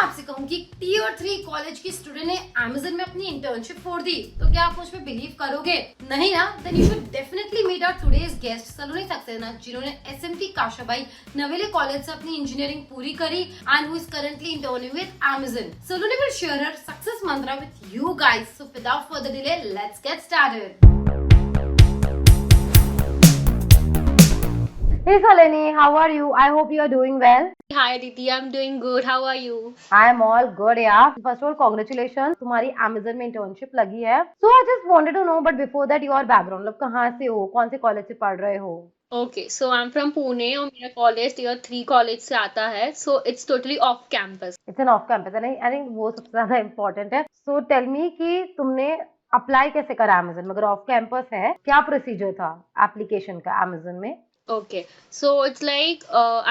आपसे कहूँ कि टीयर 3 कॉलेज की स्टूडेंट ने Amazon में अपनी इंटर्नशिप फोड़ दी, तो क्या आप मुझ पे बिलीव करोगे? नहीं ना? Then you should definitely meet our today's guest सलोनी सक्सेना, जिन्होंने SMT काशाबाई नवेले कॉलेज से अपनी इंजीनियरिंग पूरी करी and who is currently interning with Amazon. Saloni will share her success mantra with you guys. So without further delay, let's get started. Hey Saloni, how are you? I hope you are doing well. Hi Aditi, I'm doing good. How are you? I am all good, yeah. First of all, congratulations, तुम्हारी Amazon में internship लगी है. So I just wanted to know, but before that, your background, मतलब कहाँ से हो, कौन से कॉलेज से पढ़ रहे हो? Okay, so I'm from Pune और मेरा कॉलेज टीयर 3 कॉलेज से आता है. So it's totally off campus. It's an off campus, and I think वो सबसे ज्यादा important है. So tell me कि तुमने अप्लाई कैसे करा Amazon में? अगर ऑफ कैंपस है, क्या प्रोसीजर था एप्लीकेशन का Amazon में? Okay, so it's like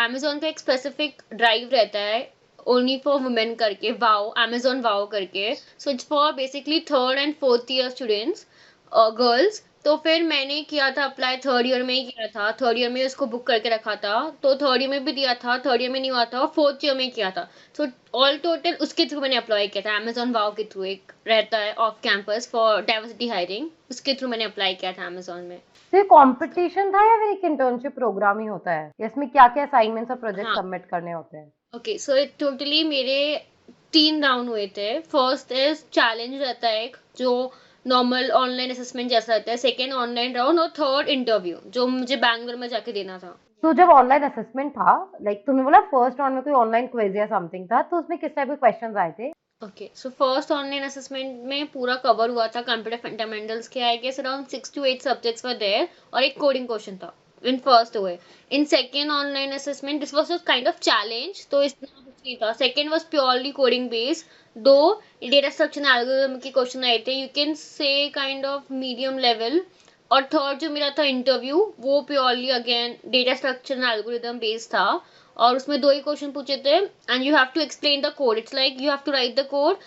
Amazon का एक स्पेसिफिक ड्राइव रहता है ओनली फॉर वुमेन करके वाओ Amazon वाओ करके. So it's for basically third and fourth year students girls. तो फिर मैंने किया था अप्लाई थर्ड ईयर में ही किया था. थर्ड ईयर में उसको बुक करके रखा था. तो थर्ड ईयर में भी दिया था, थर्ड ईयर में नहीं हुआ था और फोर्थ ईयर में किया था. सो ऑल टोटल उसके थ्रू मैंने अप्लाई किया था. Amazon वाओ के थ्रू एक रहता है off campus for diversity hiring, उसके थ्रू मैंने अप्लाई किया था Amazon में. तो ये कंपटीशन था या फिर एक इंटर्नशिप प्रोग्राम ही होता है? इसमें क्या क्या असाइनमेंट्स और प्रोजेक्ट हाँ. सबमिट करने होते हैं? ओके, सो टोटली मेरे 3 राउंड हुए थे. फर्स्ट इज चैलेंज रहता है एक जो नॉर्मल ऑनलाइन असेसमेंट जैसा रहता है. सेकेंड ऑनलाइन राउंड और थर्ड इंटरव्यू जो मुझे बैंगलोर में जाके देना था. तो जब ऑनलाइन असेसमेंट था, लाइक तुमने बोला फर्स्ट राउंड में कोई ऑनलाइन क्विज या समथिंग था, तो उसमें किस टाइप के क्वेश्चंस आए थे? Okay, so first online assessment में पूरा कवर हुआ था. कंप्यूटर फंडामेंटल्स के I guess around 6 to 8 subjects were there और एक कोडिंग क्वेश्चन था इन फर्स्ट हुए. In second online assessment this was kind of challenge, तो इतना कुछ नहीं था. Second was purely coding based. दो डेटा स्ट्रक्चर एंड एल्गोरिथम के क्वेश्चन आए थे, you can say kind of medium level. और थर्ड जो मेरा था इंटरव्यू वो purely again data structure and algorithm based था और उसमें 2 ही क्वेश्चन पूछे थे and you have to explain the code. It's like you have to write the code,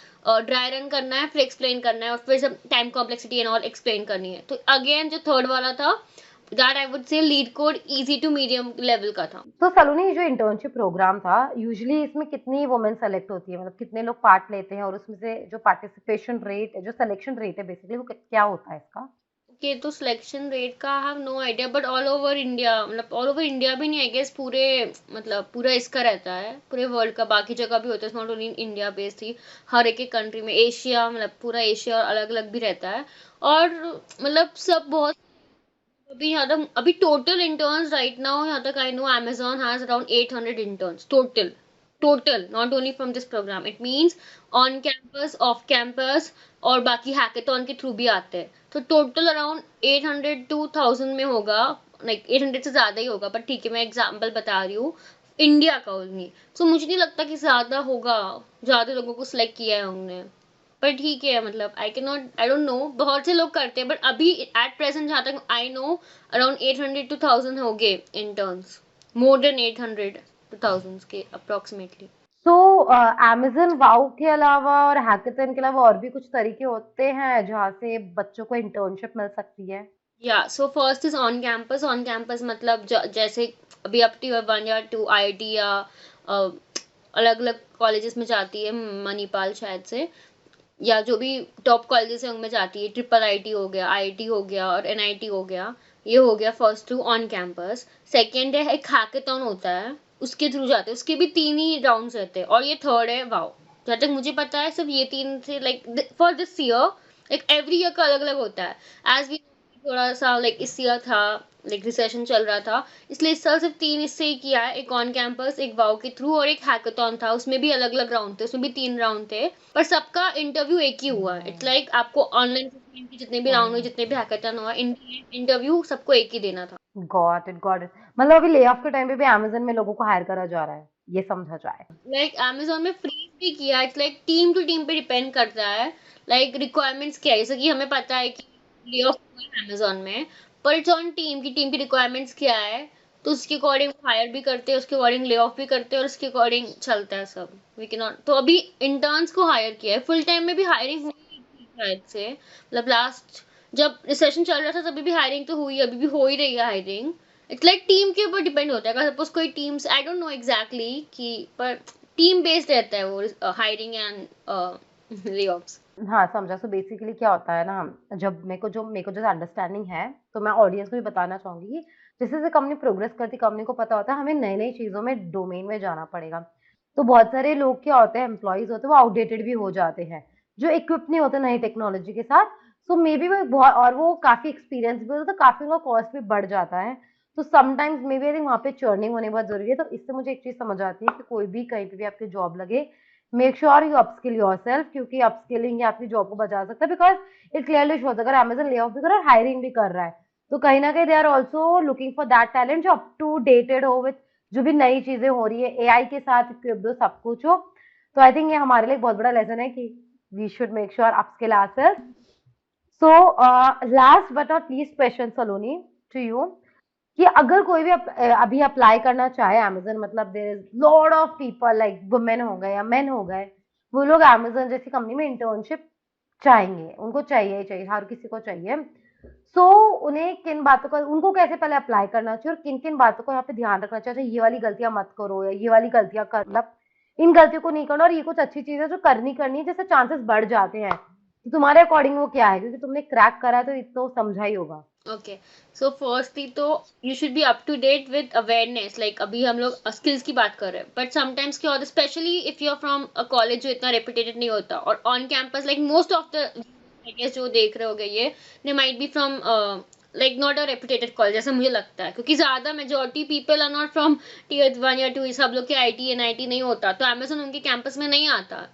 dry run करना है, फिर एक्सप्लेन करना है और फिर सब time complexity and all explain करनी है. तो अगेन जो थर्ड वाला था that I would say LeetCode easy to medium level का था. तो सलोनी, जो इंटर्नशिप प्रोग्राम था, यूजुअली इसमें कितनी वुमेन सेलेक्ट होती है, मतलब कितने लोग पार्ट लेते हैं और उसमें से जो पार्टिसिपेशन रेट, जो सिलेक्शन रेट है बेसिकली, वो क्या होता है इसका? ओके, तो सिलेक्शन रेट का I have no idea but all over India, मतलब ऑल ओवर इंडिया भी नहीं आई गेस, पूरे मतलब पूरा इसका रहता है पूरे वर्ल्ड का. बाकी जगह भी होता है, नॉट ओनली इंडिया बेस्ड ही. हर एक कंट्री में एशिया, मतलब पूरा एशिया अलग अलग भी रहता है. और मतलब सब बहुत अभी यहाँ तक अभी टोटल इंटर्न्स राइट नाउ यहाँ तक I know Amazon has around 800 interns total not only from this program. it means on campus off campus और बाकी हैकेथॉन के थ्रू भी आते हैं. तो टोटल अराउंड 800 to 1000 में होगा. लाइक 800 से ज्यादा ही होगा, पर ठीक है मैं एग्जांपल बता रही हूँ इंडिया का ओनली. सो मुझे नहीं लगता कि ज्यादा होगा, ज्यादा लोगों को सिलेक्ट किया है उन्होंने. पर ठीक है, मतलब आई डोंट नो, बहुत से लोग करते हैं बट अभी एट प्रेजेंट जहाँ तक आई नो अराउंड 800 to 1000 हो गए इंटर्न्स. मोर देन 800 to 1000 के अप्रोक्सीमेटली. तो Amazon वाओ के अलावा और हैकेथन के अलावा और भी कुछ तरीके होते हैं जहाँ से बच्चों को इंटर्नशिप मिल सकती है? या so first is on campus. On campus मतलब जैसे अभी आप टीयर 1 या 2 IIT या अलग अलग कॉलेजेस में जाती है, मणिपाल शायद से, या जो भी टॉप कॉलेजेस है उनमें जाती है. ट्रिपल IIT हो गया, IIT हो गया और NIT हो गया. ये हो गया first through on campus. Second है एक हैकेथॉन होता है, उसके थ्रू जाते हैं. उसके भी 3 ही राउंड्स रहते हैं और ये थर्ड है वाओ. जहाँ तक मुझे पता है सिर्फ ये 3 से, like for this year, like every year का अलग अलग होता है. एज वी थोड़ा सा लाइक इस ईयर था, लाइक रिसेशन चल रहा था, इसलिए इस साल सिर्फ 3 इससे ही किया है. एक ऑन कैंपस, एक वाओ के थ्रू और एक हैकेथॉन था. उसमें भी अलग अलग राउंड थे, उसमें भी 3 राउंड थे पर सबका इंटरव्यू एक ही हुआ. इट्स लाइक आपको ऑनलाइन के जितने भी राउंड हुए, जितने भी हैकेथॉन हुआ, इंटरव्यू सबको एक ही देना था. Got it, got it. मतलब अभी ले ऑफ के टाइम पे भी Amazon में लोगों को हायर करा जा रहा है, ये समझा जाए. लाइक Amazon में फ्रीज भी किया. It's like team to team पे डिपेंड करता है. लाइक रिक्वायरमेंट्स क्या है, जैसे कि हमें पता है कि ले ऑफ हुआ है Amazon में, पर इट्स ऑन टीम की रिक्वायरमेंट्स क्या है, तो उसके अकॉर्डिंग हायर भी करते हैं, उसके अकॉर्डिंग ले ऑफ भी करते हैं और उसके अकॉर्डिंग चलता है सब. We can not. तो अभी इंटर्न्स को हायर किया है. फुल टाइम में भी हायरिंग हुई थी शायद से, मतलब लास्ट जब रिसेशन चल रहा था तभी भी हायरिंग तो हुई, अभी भी हो ही रही है हायरिंग. इट्स लाइक टीम के ऊपर डिपेंड होता है. अगर सपोज कोई teams, I don't know exactly कि, पर टीम बेस्ड रहता है वो हायरिंग एंड लेऑफ्स। हाँ, समझा। सो बेसिकली क्या होता है ना, जब मेरे को जो अंडरस्टैंडिंग है, तो मैं ऑडियंस को भी बताना चाहूँगी कि जैसे-जैसे कंपनी प्रोग्रेस करती है, कंपनी को पता होता है हमें नई-नई चीज़ों में, डोमेन में जाना पड़ेगा। तो बहुत सारे लोग क्या होते हैं, एम्प्लॉइज़ होते हैं, वो आउटडेटेड भी हो जाते हैं, जो इक्विप नहीं होते नई टेक्नोलॉजी के साथ। सो मेबी वो बहुत, और वो काफ़ी एक्सपीरियंस भी होता है, तो काफ़ी उनका कॉस्ट भी बढ़ जाता है। तो समटाइम्स मेबी आई थिंक वहाँ पे चर्निंग होनी बहुत ज़रूरी है। तो इससे मुझे एक चीज़ समझ आती है कि कोई भी कहीं पे भी आपकी जॉब लगे, make sure you upskill yourself, क्योंकि अपस्किलिंग ही आपकी जॉब को बचा सकता है। बिकॉज इट क्लियरली शोज, अगर अमेजन ले ऑफ भी कर रहा है, हायरिंग भी कर रहा है, तो कहीं ना कहीं they are also looking for that talent जो अप टू डेटेड हो विथ जो भी नई चीजें हो रही है, एआई के साथ equipped हो, सब कुछ हो। तो आई थिंक ये हमारे लिए एक बहुत बड़ा लेसन है कि we should make sure upskill ourself. So last but not least question Saloni to you, कि अगर कोई भी अभी अप्लाई करना चाहे अमेजन, मतलब there is lot of people like women हो गए या मेन हो गए, वो लोग अमेजन जैसी कंपनी में इंटर्नशिप चाहेंगे, उनको चाहिए ही चाहिए, हर किसी को चाहिए। सो उन्हें किन बातों का, उनको कैसे पहले अप्लाई करना चाहिए और किन किन बातों को यहाँ पे ध्यान रखना चाहिए, ये वाली गलतियां मत करो या ये वाली गलतियां कर, मतलब इन गलतियों को नहीं करना, और ये कुछ अच्छी चीज है जो करनी है, जैसे चांसेस बढ़ जाते हैं। तो तुम्हारे अकॉर्डिंग वो क्या है, क्योंकि तुमने क्रैक करा है तो इतना समझा ही होगा। ओके, सो फर्स्टली तो you should be up to date with awareness. Like अभी हम लोग स्किल्स की बात कर रहे हैं, बट समटाइम्स क्या होता है, specially if you are from a college जो इतना रेपुटेटेड नहीं होता, और on campus like most of the I guess जो देख रहे होगे ये, they might be from like not a reputated college, जैसा मुझे लगता है, क्योंकि ज्यादा majority people are not from tier 1 या 2, सब लोग के आईटी एनआईटी नहीं होता, तो अमेजन उनके कैंपस में नहीं आता।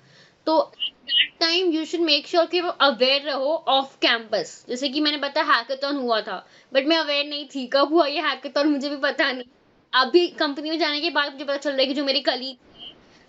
तो at that time you should make sure कि वो अवेयर रहो ऑफ कैंपस। जैसे कि मैंने बताया हैकाथॉन हुआ था, बट मैं अवेयर नहीं थी, कब हुआ ये हैकाथॉन मुझे भी पता नहीं। अभी कंपनी में जाने के बाद मुझे पता चल रहा है कि जो मेरी colleague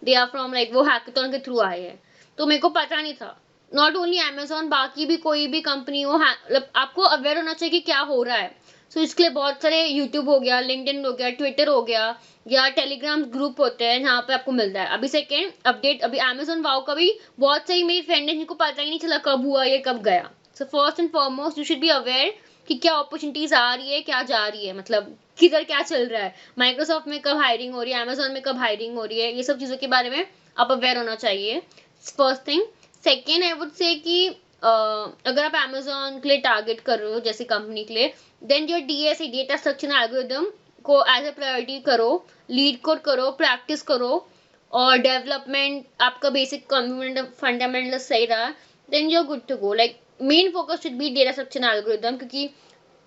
they are from like वो हैकाथॉन के थ्रू आए हैं, तो मेरे को पता नहीं था। नॉट ओनली अमेजोन, बाकी भी कोई भी कंपनी हो, मतलब आपको अवेयर होना चाहिए कि क्या हो रहा है। सो इसके लिए बहुत सारे यूट्यूब हो गया, लिंक्डइन हो गया, ट्विटर हो गया, या टेलीग्राम ग्रुप होते हैं जहाँ पे आपको मिलता है। अभी सेकेंड अपडेट, अभी अमेजोन वाओ का भी बहुत सारी मेरी फ्रेंड है जिनको पता ही नहीं चला कब हुआ ये, कब गया। So first and foremost you should be aware कि क्या अपॉर्चुनिटीज आ रही है, क्या जा रही है, मतलब किधर क्या चल रहा है, माइक्रोसॉफ्ट में कब हायरिंग हो रही है, अमेजोन में कब हायरिंग हो रही है, ये सब चीज़ों के बारे में आप अवेयर होना चाहिए। First thing. Second I would से कि अगर आप अमेजोन के लिए टारगेट कर रहे हो जैसे कंपनी के लिए, then your DSA data structure algorithm को एज ए प्रायोरिटी करो, लीड कोड करो, प्रैक्टिस करो, और डेवलपमेंट आपका बेसिक फंडामेंटल सही रहा, then you are good to go. Like main focus should be data structure algorithm, क्योंकि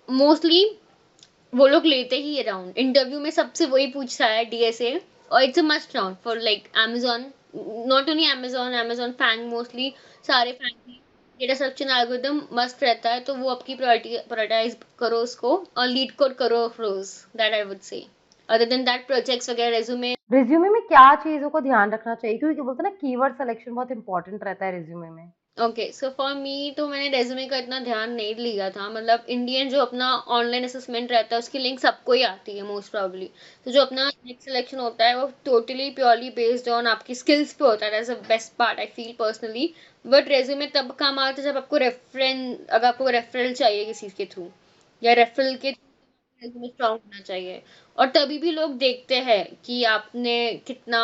मोस्टली वो लोग लेते ही ये राउंड, इंटरव्यू में सबसे वही पूछता है डीएसए, और it's a must round for like Amazon. Not only Amazon, Amazon FAANG mostly सारे FAANG data structure algorithm must रहता है, तो वो आपकी प्रायोरिटाइज करो उसको, और लीड कोड करो रोज, that I would say. Other than that projects वगैरह रेज्यूमे। रिज्यूमे में क्या चीजों को ध्यान रखना चाहिए, क्योंकि बोलते हैं ना कीवर्ड सिलेक्शन बहुत इंपॉर्टेंट रहता है रिज्यूमे में। ओके, सो फॉर मी तो मैंने रेज्यूमे का इतना ध्यान नहीं लिया था, मतलब इंडियन जो अपना ऑनलाइन असेसमेंट रहता है उसकी लिंक सबको ही आती है मोस्ट प्रॉब्ली। तो जो अपना नेक्स्ट सिलेक्शन होता है वो टोटली प्योरली बेस्ड ऑन आपकी स्किल्स पे होता है, that's the best part I feel personally. But resume तब काम आता है जब आपको रेफरेंस, अगर आपको रेफरल चाहिए किसी के थ्रू, या रेफरल के रेज्यूमे स्ट्रांग होना चाहिए। और तभी भी लोग देखते हैं कि आपने कितना,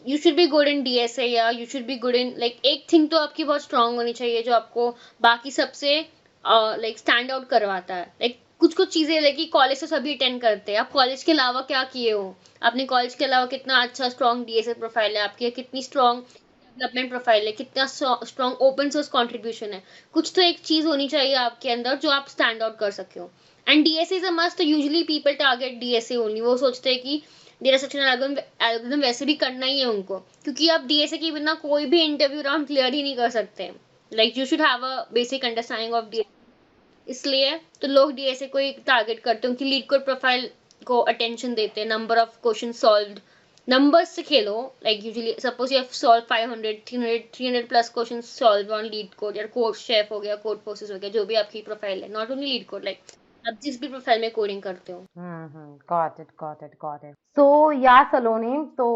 you should be good in DSA, या you should be good in like एक थिंग तो आपकी बहुत स्ट्रांग होनी चाहिए जो आपको बाकी सबसे लाइक स्टैंड आउट करवाता है। लाइक कुछ कुछ चीजें लाइक कॉलेज तो सभी अटेंड करते हैं, आप कॉलेज के अलावा क्या किए हो, आपने कॉलेज के अलावा कितना अच्छा स्ट्रांग डीएसए प्रोफाइल है आपकी, कितनी स्ट्रांग डेवलपमेंट प्रोफाइल है, कितना स्ट्रांग ओपन सोर्स कंट्रीब्यूशन है। कुछ तो एक चीज होनी चाहिए आपके अंदर जो आप स्टैंड आउट कर सके हो। And DSA is a must, तो usually people target DSA only, वो सोचते हैं कि डेटा स्ट्रक्चर एल्गोरिथम वैसे भी करना ही है उनको, क्योंकि आप डीएसए के बिना कोई भी इंटरव्यू राउंड क्लियर ही नहीं कर सकते। Like you should have a basic understanding of DSA. इसलिए तो लोग डीएसए को ही टारगेट करते हैं, उनकी लीड कोड प्रोफाइल को अटेंशन देते हैं, number of question solved, numbers से खेलो। Like usually suppose you have solve 500 300 plus question solve on leet code, या कोड शेफ हो गया, कोड प्रोसेस हो गया, जो भी आपकी प्रोफाइल है, not only leet code, like आप जिस भी प्रोफाइल में कोडिंग करते हो। Got it. सो या सलोनी, तो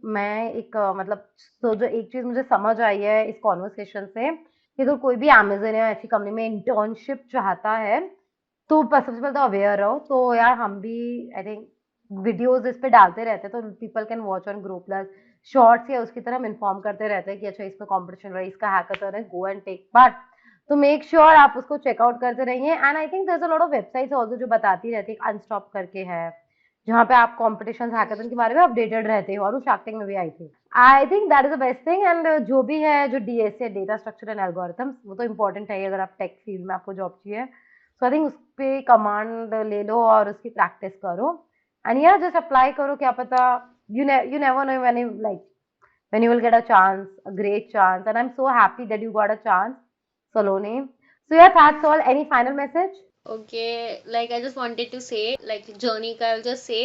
मैं एक मतलब, तो जो एक चीज मुझे समझ आई है इस कॉन्वर्सेशन से, कि तो कोई भी अमेजन या ऐसी कंपनी में इंटर्नशिप चाहता है, तो सबसे पहले तो अवेयर रहो। तो यार हम भी आई थिंक वीडियोस इस पे डालते रहते हैं, तो people can watch on grow plus, shorts या उसकी तरह हम इन्फॉर्म करते रहते हैं कि अच्छा इसमें कंपटीशन रहा है, इसका हैकाथन है, गो एंड टेक पार्ट। तो मेक श्योर आप उसको चेकआउट करते रहिए। And I think there is a lot of websites also जो बताती रहती है, अनस्टॉप करके है, जहाँ पे आप कॉम्पिटिशन हैकाथन के बारे में अपडेटेड रहते हो, और वो शार्क टैंक में भी आई थी। I think that is the best thing. And जो भी है, जो DSA, data structure and algorithms, वो तो इंपॉर्टेंट है अगर आप टेक फील्ड में आपको जॉब चाहिए। सो आई थिंक उस पे कमांड ले लो और उसकी प्रैक्टिस करो। एंड या जस्ट अप्लाई करो, क्या पता, you never know when you will get a chance, a great chance. And I'm so happy that you got a chance, Saloni. So yeah, that's all. Any final message? Okay, like I just wanted to say, like journey का I'll just say,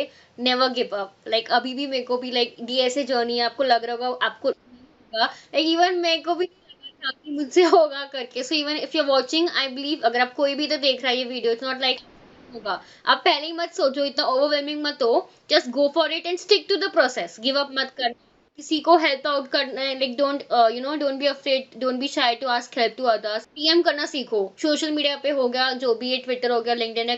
never give up. Like अभी भी मेरे को भी like ये ऐसे journey है, आपको लग रहा होगा आपको होगा, like even मेरे को भी नहीं लगा था कि मुझसे होगा करके. So even if you're watching, I believe अगर आप कोई भी तो देख रहा है ये वीडियो, it's not like होगा. आप पहले ही मत सोचो, इतना ओवरवेलमिंग मत हो. Just go for it and stick to the process. Give up मत करना. किसी को हेल्प आउट करना है, like don't be afraid, don't be shy to ask help to others. PM करना सीखो. सोशल मीडिया पे हो गया, जो भी है, ट्विटर हो गया, लिंक्डइन है,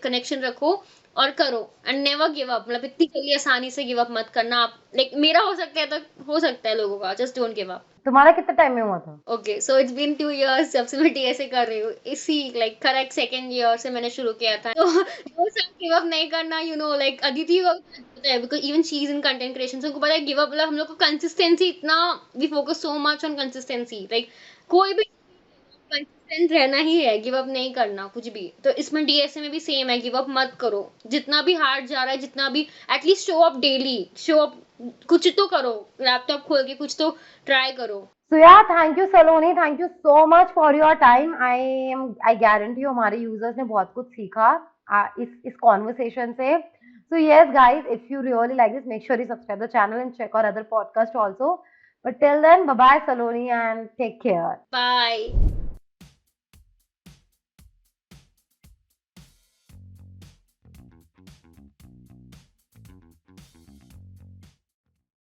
कनेक्शन रखो और करो. And never give up. मतलब इतनी जल्दी आसानी से गिव अप मत करना. आप लाइक मेरा हो सकता है तो हो सकता है लोगों का. Just don't give up. तुम्हारा कितना टाइम में हुआ था? Okay, so it's been 2 years जब से मैं टीएसए कर रही हूँ. इसी लाइक करेक्ट सेकेंड ईयर से मैंने शुरू किया था. तो वो सब गिव अप नहीं करना, लाइक अदिति को पता है, because even she is in content creation, उनको पता है गिव अप मतलब हम लोग को कंसिस्टेंसी इतना, we focus so much on consistency. Like कोई भी कंसिस्टेंट रहना ही है, गिव अप नहीं करना कुछ भी. तो इसमें डीएसए में भी सेम है, गिव अप मत करो. जितना भी हार्ड जा रहा है, जितना भी, at least show up daily, show up, कुछ तो करो. लैपटॉप खोल के कुछ तो ट्राई करो. So yeah, thank you Saloni, thank you so much for your time. I guarantee you हमारे users ने बहुत कुछ सीखा इस conversation से. So yes guys, if you really like this, make sure you subscribe the channel and check our other podcast also. But till then, bye bye Saloni and take care. Bye.